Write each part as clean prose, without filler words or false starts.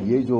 یہ جو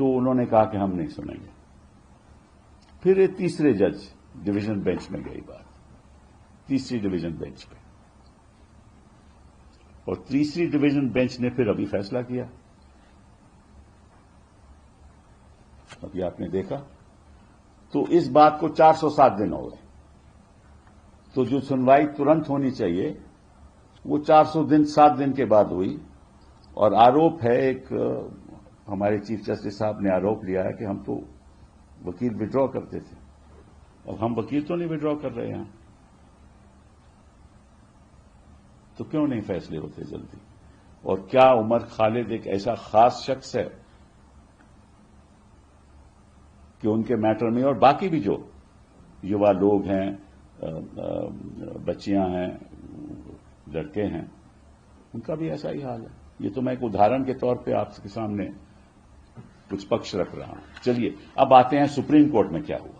تو انہوں نے کہا کہ ہم نہیں سنیں گے. پھر یہ تیسرے جج ڈویژن بینچ میں گئی بات, تیسری ڈویژن بینچ پہ, اور تیسری ڈویژن بینچ نے پھر ابھی فیصلہ کیا. ابھی آپ نے دیکھا تو اس بات کو 407 دن ہو گئے. تو جو سنوائی ترنت ہونی چاہیے وہ 407 دن کے بعد ہوئی. اور آروپ ہے, ایک ہمارے چیف جسٹس صاحب نے آروپ لیا ہے کہ ہم تو وکیل وڈرا کرتے تھے, اب ہم وکیل تو نہیں وڈرا کر رہے ہیں, تو کیوں نہیں فیصلے ہوتے جلدی؟ اور کیا عمر خالد ایک ایسا خاص شخص ہے کہ ان کے میٹر میں, اور باقی بھی جو یوا لوگ ہیں, بچیاں ہیں, لڑکے ہیں, ان کا بھی ایسا ہی حال ہے. یہ تو میں ایک ادھارن کے طور پہ آپ کے سامنے کچھ پکش رکھ رہا ہوں. چلیے اب آتے ہیں سپریم کورٹ میں کیا ہوا.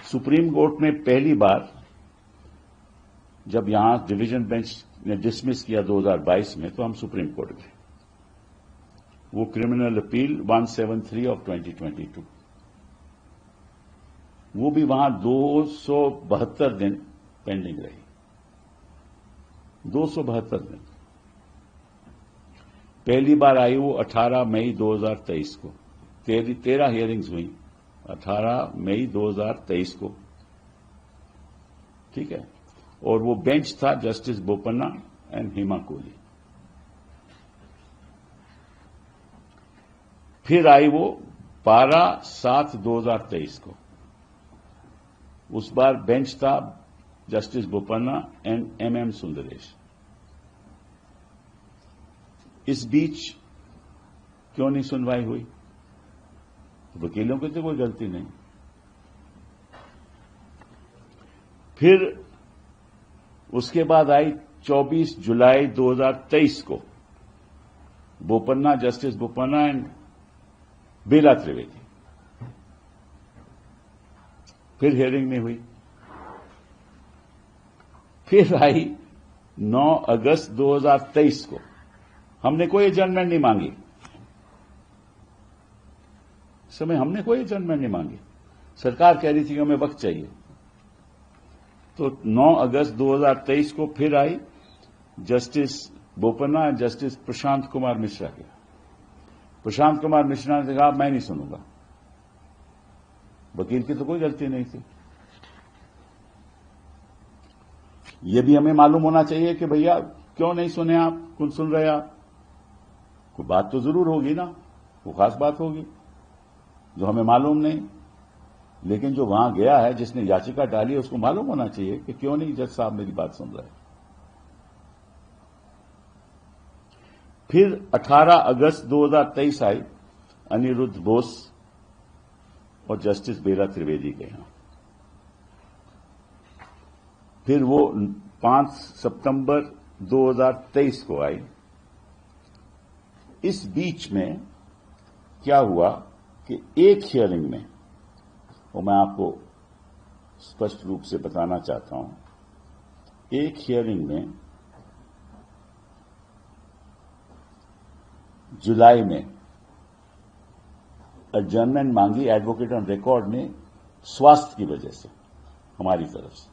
سپریم کورٹ میں پہلی بار جب یہاں ڈویژن بینچ نے ڈسمس کیا 2022 میں, تو ہم سپریم کورٹ گئے. وہ کرمنل اپیل 173 آف 2022, وہ بھی وہاں 272 دن پینڈنگ رہی. 272 دن. پہلی بار آئی وہ 18 مئی 2023 کو. 13 ہیئرنگز ہوئی 18 مئی 2023 کو, ٹھیک ہے. اور وہ بینچ تھا جسٹس بوپنا اینڈ ہیما کوہلی. پھر آئی وہ 12/7/2023 کو. اس بار بینچ تھا جسٹس بوپنا اینڈ ایم سندریش. اس بیچ کیوں نہیں سنوائی ہوئی؟ وکیلوں کی تو کوئی غلطی نہیں. پھر اس کے بعد آئی 24 جولائی 2023 کو بوپنا, جسٹس بوپنا اینڈ بیلا تریویدی. پھر ہیئرنگ نہیں ہوئی. پھر آئی 9 اگست 2023 کو. ہم نے کوئی ایڈجرنمنٹ نہیں مانگی. اس سمے ہم نے کوئی ایڈجرنمنٹ نہیں مانگی. سرکار کہہ رہی تھی کہ ہمیں وقت چاہیے. تو 9 اگست 2023 کو پھر آئی جسٹس بوپنا اور جسٹس پرشانت کمار مشرا کے. پرشانت کمار مشرا نے کہا میں نہیں سنوں گا. وکیل کی تو کوئی غلطی نہیں تھی. یہ بھی ہمیں معلوم ہونا چاہیے کہ بھیا کیوں نہیں سنے آپ, کون سن رہے آپ؟ کوئی بات تو ضرور ہوگی نا, وہ خاص بات ہوگی جو ہمیں معلوم نہیں. لیکن جو وہاں گیا ہے, جس نے یاچکا ڈالی, اس کو معلوم ہونا چاہیے کہ کیوں نہیں جج صاحب میری بات سن رہے. پھر 18 اگست 2023 آئی انیرودھ بوس اور جسٹس بیلا تریویدی کے یہاں. پھر وہ 5 ستمبر 2023 کو آئی. اس بیچ میں کیا ہوا کہ ایک ہیئرنگ میں, اور میں آپ کو اسپشٹ روپ سے بتانا چاہتا ہوں, ایک ہیئرنگ میں جولائی میں ایڈجرنمنٹ مانگی ایڈوکیٹ آن ریکارڈ نے سواستھ کی وجہ سے, ہماری طرف سے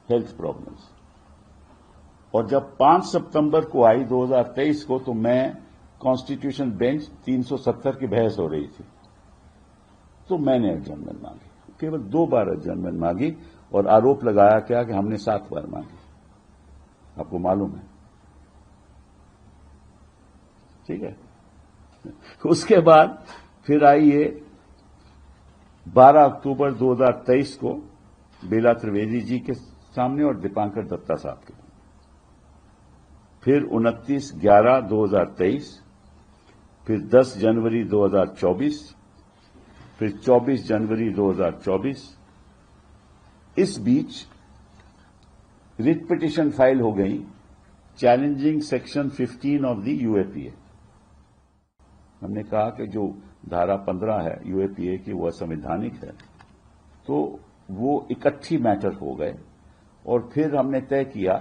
ہیلتھ پرابلمس. اور جب 5 ستمبر کو آئی 2023 کو, تو میں کانسٹیٹیوشن بینچ 370 کی بحث ہو رہی تھی, تو میں نے ایڈجرنمنٹ مانگی. کیول 2 بار ایڈجرنمنٹ مانگی, اور آروپ لگایا کیا کہ ہم نے 7 بار مانگی. آپ کو معلوم ہے, ٹھیک ہے. اس کے بعد پھر آئی یہ 12 اکتوبر 2023 کو بیلا تریویدی جی کے سامنے اور دیپانکر دتا صاحب کے. پھر 29/11/2023, پھر 10 جنوری 2024, پھر 24 جنوری 2024. اس بیچ ریٹ پٹیشن فائل ہو گئی challenging section 15 of the U A P A. ہم نے کہا کہ جو دھارا 15 ہے یو اے پی اے کی وہ سمویدھانک ہے, تو وہ اکٹھی میٹر ہو گئے. اور پھر ہم نے طے کیا,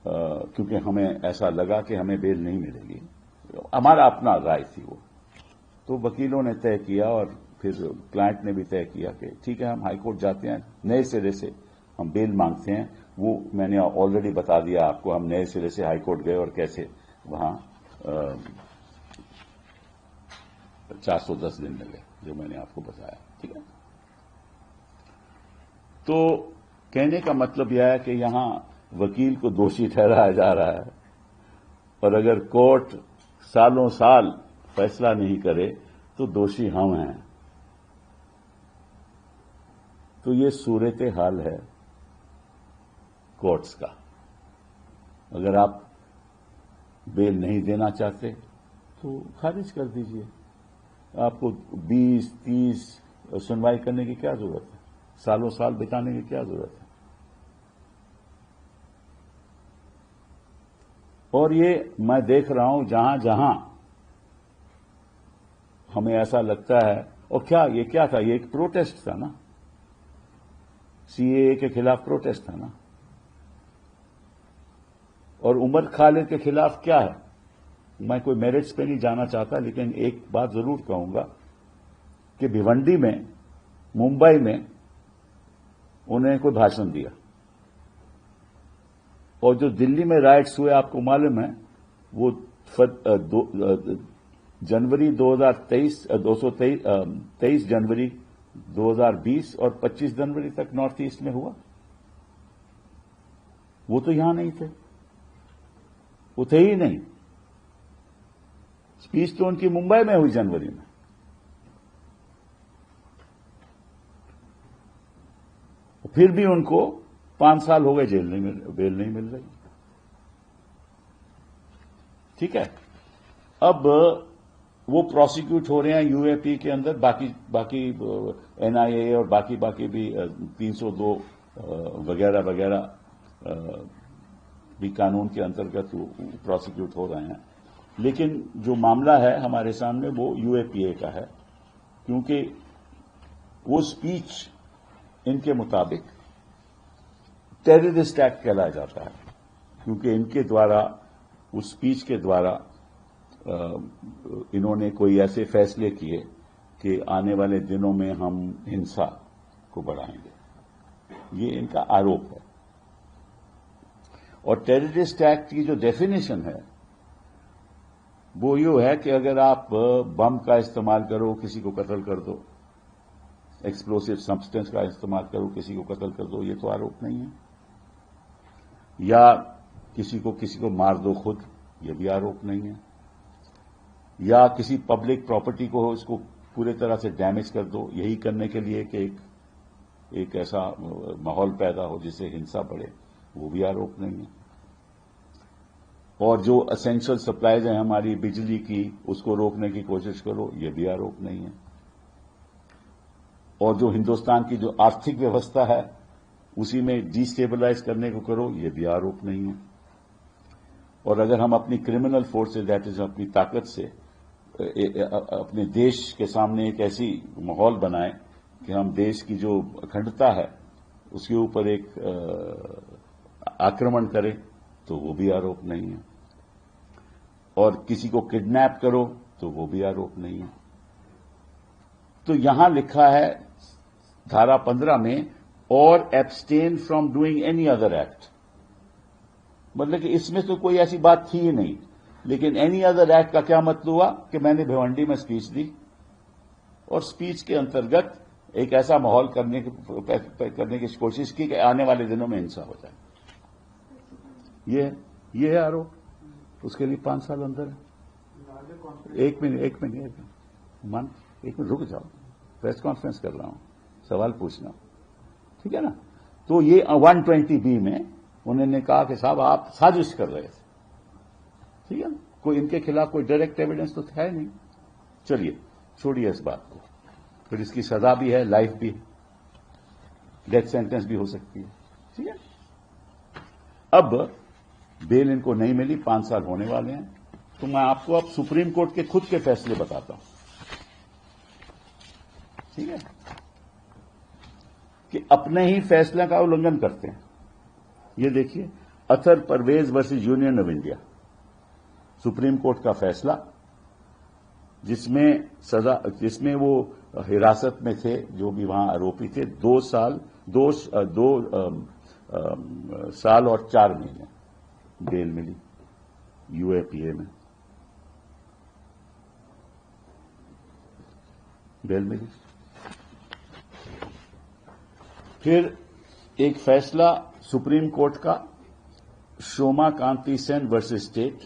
کیونکہ ہمیں ایسا لگا کہ ہمیں بیل نہیں ملے گی, ہمارا اپنا رائے تھی وہ. تو وکیلوں نے طے کیا اور پھر کلائنٹ نے بھی طے کیا کہ ٹھیک ہے ہم ہائی کورٹ جاتے ہیں, نئے سرے سے ہم بیل مانگتے ہیں. وہ میں نے آلریڈی بتا دیا آپ کو, ہم نئے سرے سے ہائی کورٹ گئے اور کیسے وہاں 410 دن لگے, جو میں نے آپ کو بتایا. ٹھیک ہے, تو کہنے کا مطلب یہ ہے کہ یہاں وکیل کو دوشی ٹھہرایا جا رہا ہے, اور اگر کورٹ سالوں سال فیصلہ نہیں کرے تو دوشی ہم ہیں. تو یہ صورت حال ہے کورٹس کا. اگر آپ بیل نہیں دینا چاہتے تو خارج کر دیجئے. آپ کو 20-30 سنوائی کرنے کی کیا ضرورت ہے, سالوں سال بتانے کی کیا ضرورت ہے. اور یہ میں دیکھ رہا ہوں جہاں جہاں ہمیں ایسا لگتا ہے, اور یہ کیا تھا, یہ ایک پروٹیسٹ تھا نا, سی اے اے کے خلاف پروٹیسٹ تھا نا. اور عمر خالد کے خلاف کیا ہے, میں کوئی میرٹس پہ نہیں جانا چاہتا, لیکن ایک بات ضرور کہوں گا کہ بھیونڈی میں, ممبئی میں انہیں کوئی بھاشن دیا, اور جو دلی میں رائٹس ہوئے آپ کو معلوم ہے, وہ جنوری 23 جنوری 2020 اور 25 جنوری تک نارتھ ایسٹ میں ہوا. وہ تو یہاں نہیں تھے, وہ تھے ہی نہیں. اسپیچ تو ان کی ممبئی میں ہوئی جنوری میں. پھر بھی ان کو 5 سال ہو گئے بیل نہیں مل رہی. ٹھیک ہے, اب وہ پروسیکیوٹ ہو رہے ہیں یو اے پی کے اندر, باقی این آئی اے اور باقی بھی 302 وغیرہ وغیرہ بھی قانون کے انترگت پروسیکیوٹ ہو رہے ہیں. لیکن جو معاملہ ہے ہمارے سامنے وہ یو اے پی اے کا ہے, کیونکہ وہ اسپیچ ان کے مطابق ٹیررسٹ ایکٹ کہلایا جاتا ہے, کیونکہ ان کے دوارا, اس اسپیچ کے دوارا انہوں نے کوئی ایسے فیصلے کیے کہ آنے والے دنوں میں ہم ہنسا کو بڑھائیں گے. یہ ان کا آروپ ہے. اور ٹیررسٹ ایکٹ کی جو ڈیفینیشن ہے وہ یہ ہے کہ اگر آپ بم کا استعمال کرو, کسی کو قتل کر دو, ایکسپلوسو سبسٹینس کا استعمال کرو, کسی کو قتل کر دو, یہ تو آروپ نہیں ہے. یا کسی کو مار دو خود, یہ بھی آروپ نہیں ہے. یا کسی پبلک پراپرٹی کو اس کو پورے طرح سے ڈیمیج کر دو, یہی کرنے کے لیے کہ ایک ایسا ماحول پیدا ہو جس سے ہنسا بڑھے, وہ بھی آروپ نہیں ہے. اور جو اسینشل سپلائیز ہیں ہماری بجلی کی, اس کو روکنے کی کوشش کرو, یہ بھی آروپ نہیں ہے. اور جو ہندوستان کی جو آرتھک ویوستھا ہے اسی میں ڈی اسٹیبلائز کرنے کو کرو, یہ بھی آروپ نہیں ہے. اور اگر ہم اپنی کرمنل فورسز, دیٹ از اپنی طاقت سے اپنے دیش کے سامنے ایک ایسی ماحول بنائیں کہ ہم دیش کی جو اکھنڈتا ہے اس کے اوپر ایک آکرمن کریں, تو وہ بھی آروپ نہیں ہے. اور کسی کو کڈنیپ کرو تو وہ بھی آروپ نہیں ہے. تو یہاں لکھا ہے دھارا 15 میں, اور abstain from doing any other act, مطلب کہ اس میں تو کوئی ایسی بات تھی ہی نہیں. لیکن اینی ادر ایکٹ کا کیا مطلب ہوا کہ میں نے بھیونڈی میں اسپیچ دی, اور اسپیچ کے انترگت ایک ایسا ماحول کرنے کی کوشش کی کہ آنے والے دنوں میں ہنسا ہو جائے. یہ ہے آروپ. اس کے لیے 5 سال اندر ہے. ایک منٹ رک جاؤ, پریس کانفرنس کر رہا ہوں, سوال پوچھنا. ٹھیک ہے نا. تو یہ 120B میں انہوں نے کہا کہ صاحب آپ سازش کر رہے تھے. ٹھیک ہے نا, کوئی ان کے خلاف کوئی ڈائریکٹ ایویڈنس تو ہے نہیں. چلیے چھوڑیے اس بات کو. پھر اس کی سزا بھی ہے, لائف بھی, ڈیتھ سینٹنس بھی ہو سکتی ہے. ٹھیک ہے. اب بیل ان کو نہیں ملی, 5 سال ہونے والے ہیں. تو میں آپ کو اب سپریم کورٹ کے خود کے فیصلے بتاتا ہوں. ٹھیک ہے, کہ اپنے ہی فیصلے کا النگھن کرتے ہیں. یہ دیکھیے, Athar Parvez versus union of India, supreme court کا فیصلہ جس میں وہ حراست میں تھے جو بھی وہاں آروپی تھے 2 سال اور 4 مہینے بیل ملی یو اے پی اے میں بیل ملی. پھر ایک فیصلہ سپریم کورٹ کا شوما کانتی سین ورسز اسٹیٹ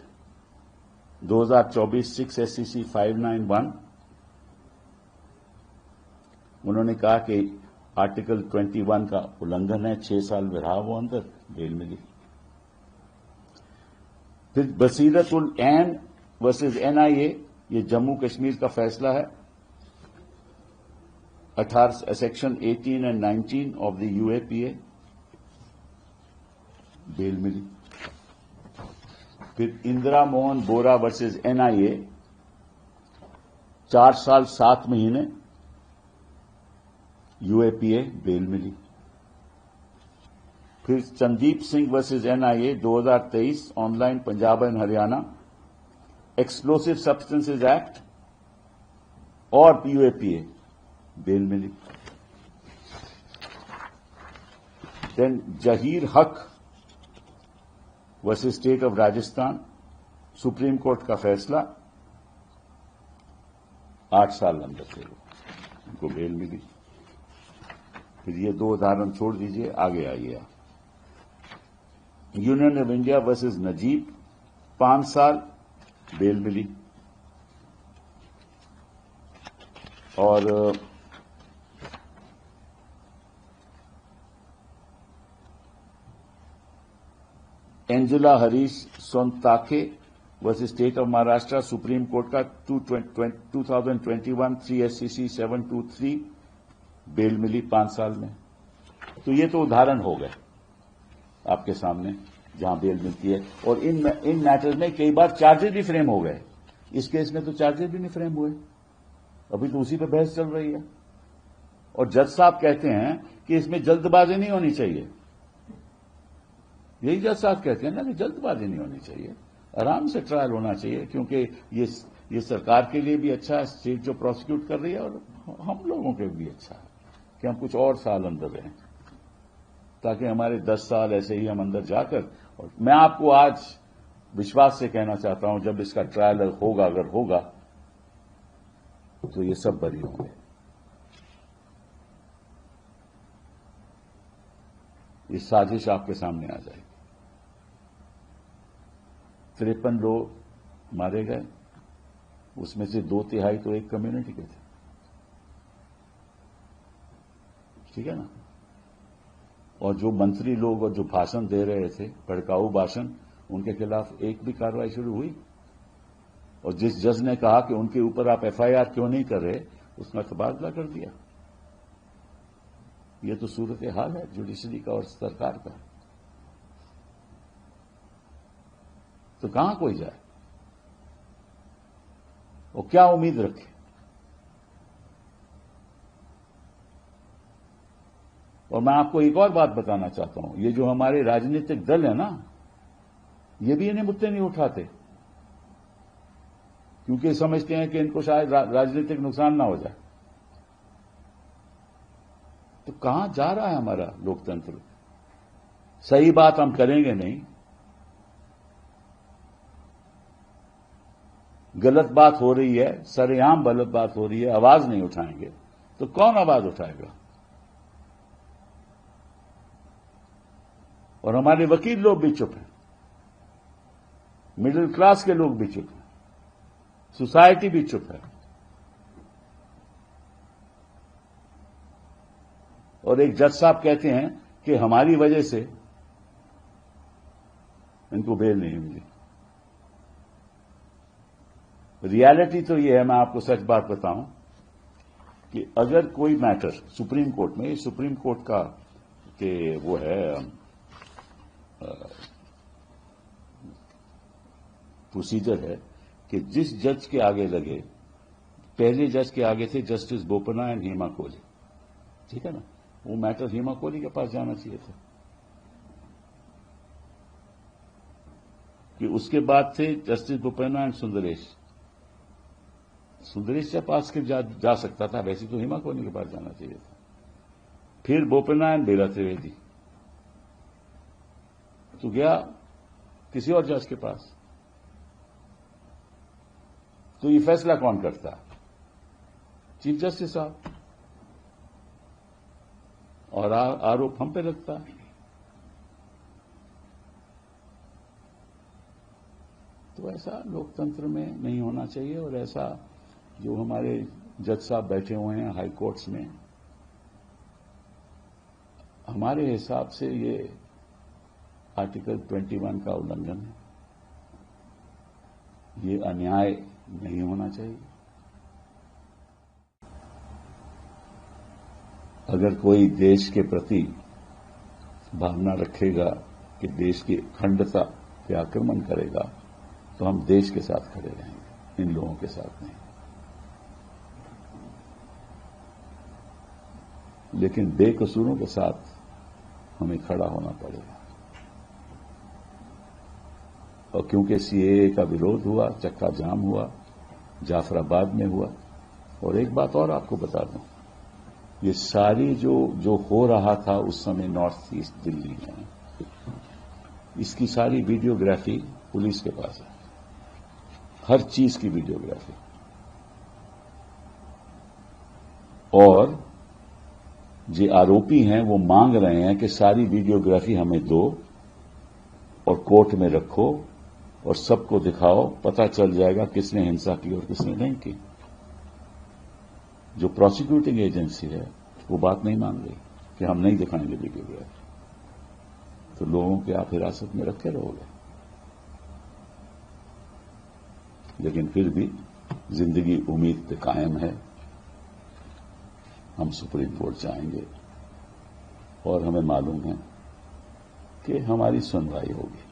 2024 6 SCC 591. انہوں نے کہا کہ آرٹیکل 21 کا النگھن ہے, 6 سال میں رہا وہ اندر, بیل ملی. پھر بصیرت العین ورسز NIA, یہ جموں کشمیر کا فیصلہ ہے, 18 section 18 and 19 of the UAPA, bail ملی. پھر اندرا موہن بورا ورسز NIA 4 سال 7 مہینے UAPA, بیل ملی. پھر Sandeep Singh versus NIA 2023 online Punjab and Haryana, explosive substances act اور UAPA, بیل ملی. Deen Zaheer Haq versus state of Rajasthan, supreme court کا فیصلہ, 8 سال اندر تھے ان کو بیل ملی. پھر یہ 2 ادھارن چھوڑ دیجئے, آگے آئیے آپ. Union of India versus Najeeb 5 سال, بیل ملی. اور Angela Harish Sontakke versus state of Maharashtra, supreme court کا 2021 3 SCC 723, بیل ملی 5 سال میں. تو یہ تو ادھارن ہو گئے آپ کے سامنے جہاں بیل ملتی ہے. اور ان میٹر میں کئی بار چارجز بھی فریم ہو گئے. اس کیس میں تو چارجز بھی نہیں فریم ہوئے, ابھی تو اسی پہ بحث چل رہی ہے. اور جج صاحب کہتے ہیں کہ اس میں جلد بازی نہیں ہونی چاہیے. یہی جج صاحب کہتے ہیں نا کہ جلد بازی نہیں ہونی چاہیے, آرام سے ٹرائل ہونا چاہیے, کیونکہ یہ سرکار کے لیے بھی اچھا ہے, اسٹیٹ جو پروسیکیوٹ کر رہی ہے, اور ہم لوگوں کے بھی اچھا ہے کہ ہم کچھ اور سال اندر رہیں, تاکہ ہمارے 10 سال ایسے ہی ہم اندر جا کر. اور میں آپ کو آج وشواس سے کہنا چاہتا ہوں, جب اس کا ٹرائل ہوگا, اگر ہوگا تو یہ سب بری ہوں گے. یہ سازش آپ کے سامنے آ جائے گی. 53 لوگ مارے گئے, اس میں سے 2/3 تو ایک کمیونٹی کے تھے. ٹھیک ہے نا. اور جو منتری لوگ اور جو بھاشن دے رہے تھے, بھڑکاؤ بھاشن, ان کے خلاف ایک بھی کارروائی شروع ہوئی. اور جس جج نے کہا کہ ان کے اوپر آپ FIR کیوں نہیں کر رہے, اس نے تبادلہ کر دیا. یہ تو صورت حال ہے جوڈیشری کا اور سرکار کا. تو کہاں کوئی جائے اور کیا امید رکھے. اور میں آپ کو ایک اور بات بتانا چاہتا ہوں, یہ جو ہمارے راجنیتک دل ہیں نا, یہ بھی انہیں مدعے نہیں اٹھاتے, کیونکہ سمجھتے ہیں کہ ان کو شاید راجنیتک نقصان نہ ہو جائے. تو کہاں جا رہا ہے ہمارا لوکتنتر؟ صحیح بات ہم کریں گے نہیں, غلط بات ہو رہی ہے, سر عام غلط بات ہو رہی ہے, آواز نہیں اٹھائیں گے تو کون آواز اٹھائے گا؟ اور ہمارے وکیل لوگ بھی چپ ہیں, مڈل کلاس کے لوگ بھی چپ ہیں, سوسائٹی بھی چپ ہے. اور ایک جج صاحب کہتے ہیں کہ ہماری وجہ سے ان کو بیل نہیں ملی. ریالٹی تو یہ ہے, میں آپ کو سچ بات بتاؤں, کہ اگر کوئی میٹر سپریم کورٹ میں, سپریم کورٹ کا کہ وہ ہے پروسیجر ہے کہ جس جج کے آگے لگے, پہلے جج کے آگے تھے جسٹس بوپنا اینڈ ہیما کوہلی, ٹھیک ہے نا, وہ میٹر ہیما کوہلی کے پاس جانا چاہیے تھا. کہ اس کے بعد تھے جسٹس بوپنا اینڈ سندریش جب پاس کے جا سکتا تھا، ویسے تو ہیما کوہلی کے پاس جانا چاہیے تھا. پھر بوپنا اینڈ بیلا تریویدی تو گیا کسی اور جج کے پاس. تو یہ فیصلہ کون کرتا؟ چیف جسٹس صاحب. اور آروپ ہم پہ لگتا ہے. تو ایسا لوکتنتر میں نہیں ہونا چاہیے. اور ایسا جو ہمارے جج صاحب بیٹھے ہوئے ہیں ہائی کورٹس میں، ہمارے حساب سے یہ آرٹیکل 21 کا النگھن ہے. یہ انیائے نہیں ہونا چاہیے. اگر کوئی دیش کے پرتی بھاونا رکھے گا کہ دیش کی اکھنڈتا پہ آکرمن کرے گا تو ہم دیش کے ساتھ کھڑے رہیں گے، ان لوگوں کے ساتھ نہیں. لیکن بے قصوروں کے ساتھ ہمیں کھڑا ہونا پڑے گا. اور کیونکہ سی اے اے کا وروଧ ہوا، چکا جام ہوا، جعفر آباد میں ہوا. اور ایک بات اور آپ کو بتا دوں، یہ ساری جو ہو رہا تھا اس سمے نارتھ ایسٹ دلی میں، اس کی ساری ویڈیوگرافی پولیس کے پاس ہے. ہر چیز کی ویڈیوگرافی. اور جو آروپی ہیں وہ مانگ رہے ہیں کہ ساری ویڈیوگرافی ہمیں دو اور کورٹ میں رکھو اور سب کو دکھاؤ، پتہ چل جائے گا کس نے ہنسا کی اور کس نے نہیں کی. جو پروسیکیوٹنگ ایجنسی ہے وہ بات نہیں مان رہی کہ ہم نہیں دکھائیں گے ویڈیوگرافی. تو لوگوں کے آپ حراست میں رکھے رہو گے. لیکن پھر بھی زندگی امید پہ قائم ہے. ہم سپریم کورٹ جائیں گے اور ہمیں معلوم ہے کہ ہماری سنوائی ہوگی.